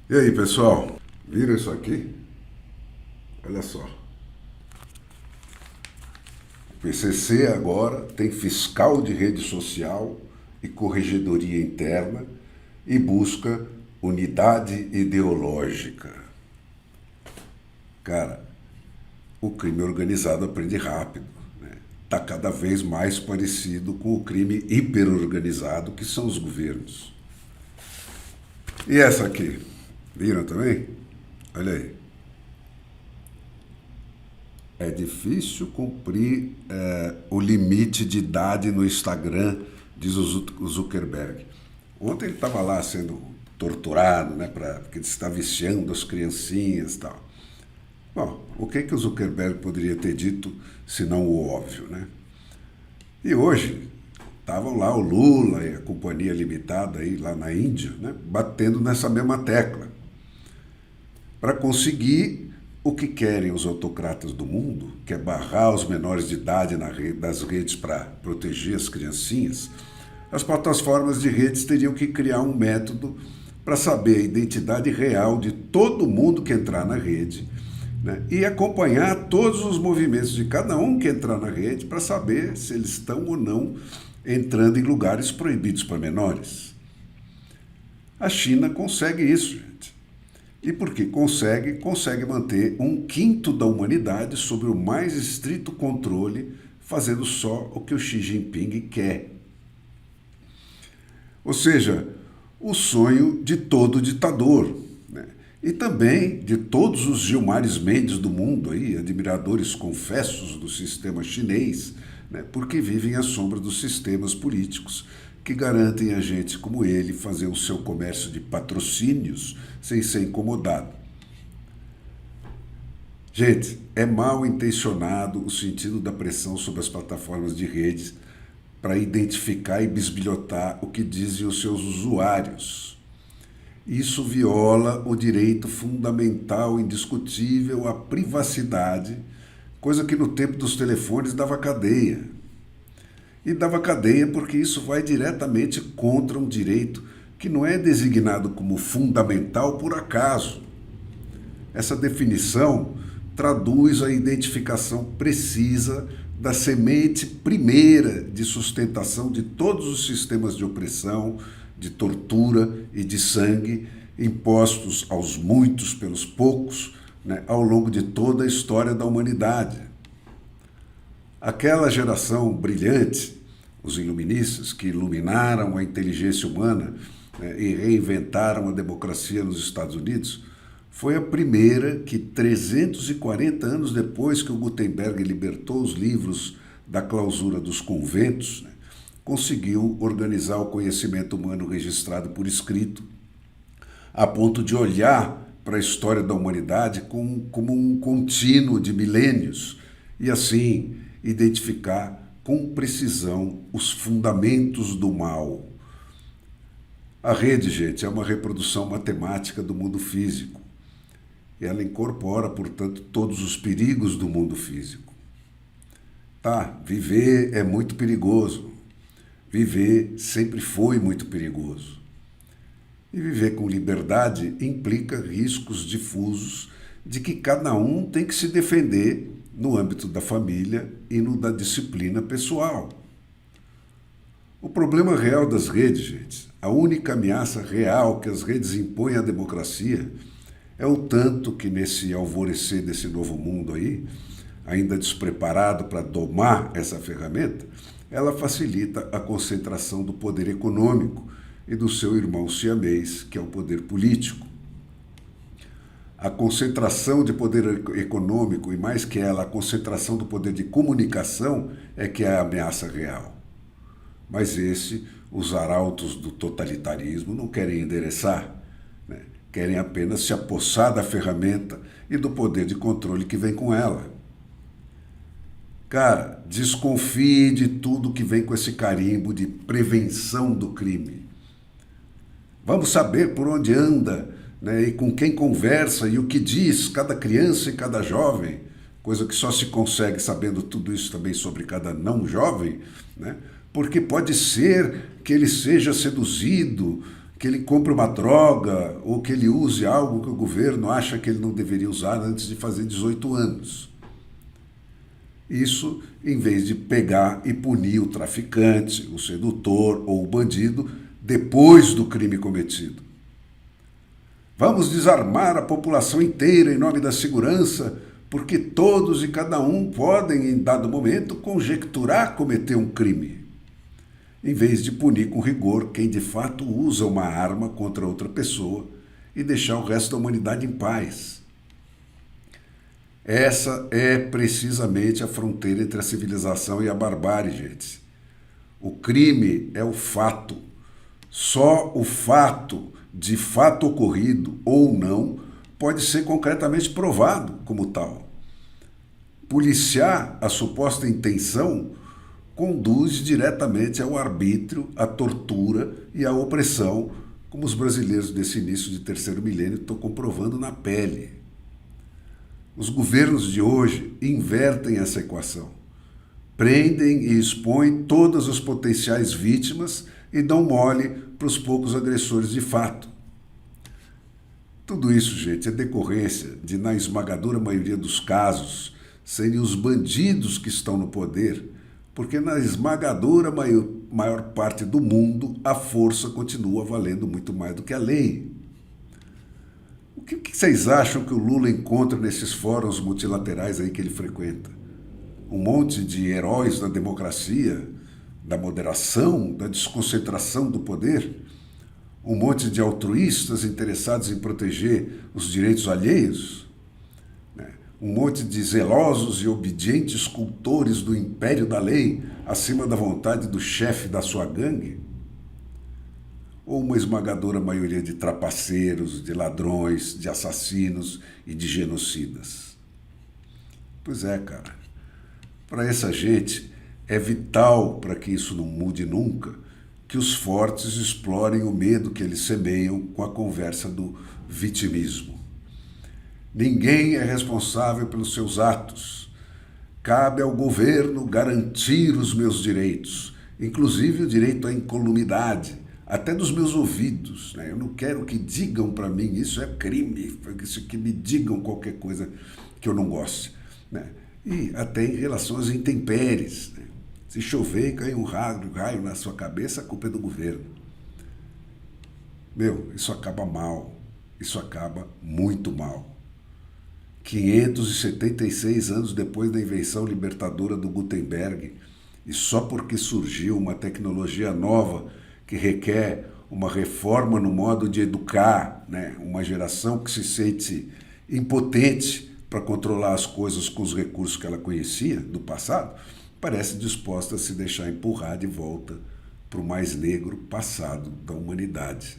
E aí, pessoal? Viram isso aqui? Olha só. O PCC agora tem fiscal de rede social e corregedoria interna e busca unidade ideológica. Cara, o crime organizado aprende rápido. Está cada vez mais parecido com o crime hiperorganizado que são os governos. E essa aqui? Viram também? Olha aí. É difícil cumprir o limite de idade no Instagram, diz o Zuckerberg. Ontem ele estava lá sendo torturado, né, porque ele está viciando as criancinhas e tal. Bom, o que o Zuckerberg poderia ter dito se não o óbvio, né? E hoje estavam lá o Lula e a Companhia Limitada aí lá na Índia, né, batendo nessa mesma tecla para conseguir o que querem os autocratas do mundo, que é barrar os menores de idade das redes para proteger as criancinhas. As plataformas de redes teriam que criar um método para saber a identidade real de todo mundo que entrar na rede, né, e acompanhar todos os movimentos de cada um que entrar na rede para saber se eles estão ou não entrando em lugares proibidos para menores. A China consegue isso, gente. E porque consegue manter 1/5 da humanidade sob o mais estrito controle, fazendo só o que o Xi Jinping quer. Ou seja, o sonho de todo ditador, né? E também de todos os Gilmares Mendes do mundo, aí, admiradores confessos do sistema chinês, né? Porque vivem à sombra dos sistemas políticos que garantem a gente como ele fazer o seu comércio de patrocínios sem ser incomodado. Gente, é mal intencionado o sentido da pressão sobre as plataformas de redes para identificar e bisbilhotar o que dizem os seus usuários. Isso viola o direito fundamental indiscutível à privacidade, coisa que no tempo dos telefones dava cadeia. E dava cadeia porque isso vai diretamente contra um direito que não é designado como fundamental por acaso. Essa definição traduz a identificação precisa da semente primeira de sustentação de todos os sistemas de opressão, de tortura e de sangue impostos aos muitos pelos poucos, né, ao longo de toda a história da humanidade. Aquela geração brilhante, os iluministas, que iluminaram a inteligência humana, né, e reinventaram a democracia nos Estados Unidos, foi a primeira que, 340 anos depois que o Gutenberg libertou os livros da clausura dos conventos, né, conseguiu organizar o conhecimento humano registrado por escrito, a ponto de olhar para a história da humanidade como um contínuo de milênios e, assim, identificar com precisão os fundamentos do mal. A rede, gente, é uma reprodução matemática do mundo físico. Ela incorpora, portanto, todos os perigos do mundo físico. Tá, viver é muito perigoso. Viver sempre foi muito perigoso. E viver com liberdade implica riscos difusos de que cada um tem que se defender no âmbito da família e no da disciplina pessoal. O problema real das redes, gente, a única ameaça real que as redes impõem à democracia é o tanto que nesse alvorecer desse novo mundo aí, ainda despreparado para domar essa ferramenta, ela facilita a concentração do poder econômico e do seu irmão siamês, que é o poder político. A concentração de poder econômico e, mais que ela, a concentração do poder de comunicação é que é a ameaça real. Mas os arautos do totalitarismo não querem endereçar, né? Querem apenas se apossar da ferramenta e do poder de controle que vem com ela. Cara, desconfie de tudo que vem com esse carimbo de prevenção do crime. Vamos saber por onde anda, né, e com quem conversa e o que diz cada criança e cada jovem, coisa que só se consegue sabendo tudo isso também sobre cada não jovem, né, porque pode ser que ele seja seduzido, que ele compre uma droga ou que ele use algo que o governo acha que ele não deveria usar antes de fazer 18 anos. Isso em vez de pegar e punir o traficante, o sedutor ou o bandido depois do crime cometido. Vamos desarmar a população inteira em nome da segurança, porque todos e cada um podem, em dado momento, conjecturar cometer um crime, em vez de punir com rigor quem de fato usa uma arma contra outra pessoa e deixar o resto da humanidade em paz. Essa é precisamente a fronteira entre a civilização e a barbárie, gente. O crime é o fato. Só o fato de fato ocorrido ou não pode ser concretamente provado como tal. Policiar a suposta intenção conduz diretamente ao arbítrio, à tortura e à opressão, como os brasileiros desse início de terceiro milênio estão comprovando na pele. Os governos de hoje invertem essa equação. Prendem e expõem todas as potenciais vítimas e dão mole para os poucos agressores de fato. Tudo isso, gente, é decorrência de, na esmagadora maioria dos casos, serem os bandidos que estão no poder, porque na esmagadora maior parte do mundo a força continua valendo muito mais do que a lei. O que vocês acham que o Lula encontra nesses fóruns multilaterais aí que ele frequenta? Um monte de heróis da democracia, da moderação, da desconcentração do poder? Um monte de altruístas interessados em proteger os direitos alheios? Um monte de zelosos e obedientes cultores do império da lei acima da vontade do chefe da sua gangue? Ou uma esmagadora maioria de trapaceiros, de ladrões, de assassinos e de genocidas? Pois é, cara. Para essa gente, é vital para que isso não mude nunca, que os fortes explorem o medo que eles semeiam com a conversa do vitimismo. Ninguém é responsável pelos seus atos. Cabe ao governo garantir os meus direitos, inclusive o direito à incolumidade, até dos meus ouvidos. Eu não quero que digam para mim, isso é crime, que me digam qualquer coisa que eu não goste. E até em relação às intempéries. Se chover e cair um raio na sua cabeça, a culpa é do governo. Isso acaba mal. Isso acaba muito mal. 576 anos depois da invenção libertadora do Gutenberg, e só porque surgiu uma tecnologia nova que requer uma reforma no modo de educar, uma geração que se sente impotente para controlar as coisas com os recursos que ela conhecia do passado, parece disposta a se deixar empurrar de volta para o mais negro passado da humanidade.